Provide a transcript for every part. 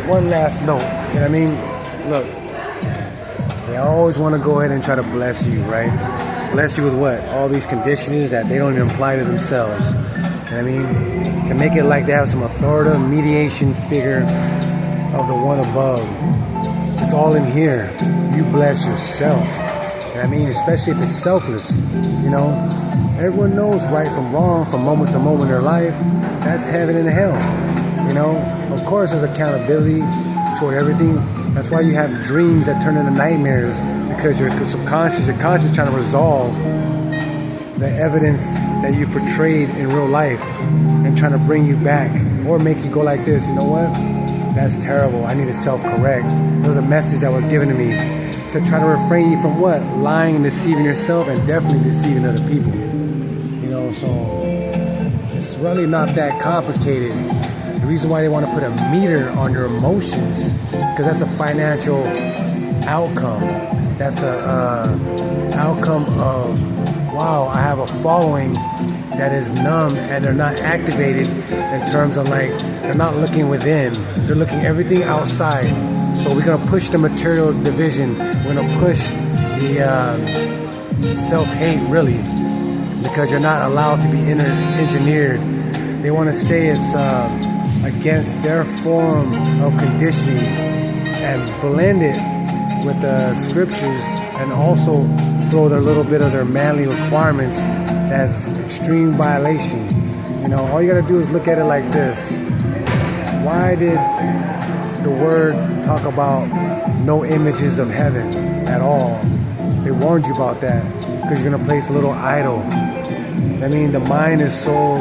one last note. You know what I mean? Look, they always want to go ahead and try to bless you, right? Bless you with what? All these conditions that they don't even apply to themselves. You know what I mean? To make it like they have some authoritative mediation figure of the one above. It's all in here. You bless yourself. You know what I mean? Especially if it's selfless. You know? Everyone knows right from wrong from moment to moment in their life. That's heaven and hell. You know? Of course there's accountability toward everything. That's why you have dreams that turn into nightmares, because your subconscious, your conscious trying to resolve the evidence that you portrayed in real life and trying to bring you back or make you go like this. You know what? That's terrible. I need to self-correct. There was a message that was given to me to try to refrain you from what? Lying and deceiving yourself, and definitely deceiving other people. You know, so it's really not that complicated. The reason why they want to put a meter on your emotions, because that's a financial outcome. That's a outcome of, wow, I have a following that is numb and they're not activated in terms of like, they're not looking within. They're looking everything outside. So we're going to push the material division. We're going to push the self-hate, really, because you're not allowed to be engineered. They want to say it's against their form of conditioning and blend it with the scriptures, and also throw their little bit of their manly requirements as extreme violation. You know, all you gotta do is look at it like this. Why did the word talk about no images of heaven at all? They warned you about that, because you're gonna place a little idol. I mean, the mind is so,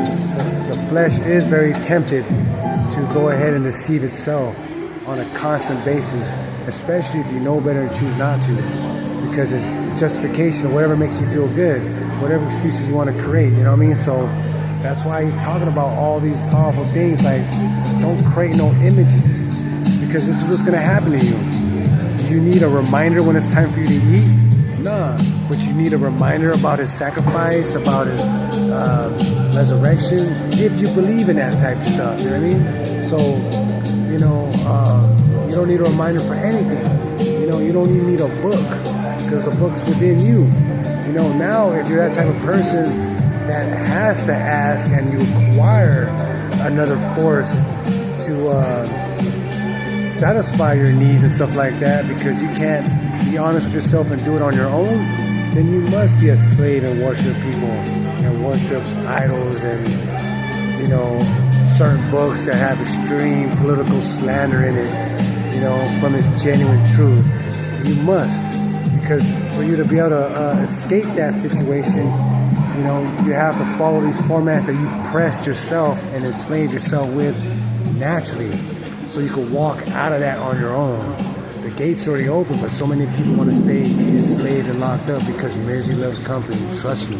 the flesh is very tempted to go ahead and deceive itself on a constant basis, especially if you know better and choose not to, because it's justification of whatever makes you feel good, whatever excuses you want to create, you know what I mean? So that's why he's talking about all these powerful things, like don't create no images, because this is what's going to happen to you. You need a reminder when it's time for you to eat? Nah, but you need a reminder about his sacrifice, about his resurrection, if you believe in that type of stuff, you know what I mean? So, you know, you don't need a reminder for anything. You know, you don't even need a book, because the book's within you. You know, now if you're that type of person that has to ask and you require another force to satisfy your needs and stuff like that, because you can't be honest with yourself and do it on your own, then you must be a slave and worship people and worship idols and, you know, certain books that have extreme political slander in it, you know, from its genuine truth. You must, because for you to be able to escape that situation, you know, you have to follow these formats that you pressed yourself and enslaved yourself with naturally, so you can walk out of that on your own. The gate's already open, but so many people want to stay enslaved and locked up because misery loves company. Trust me.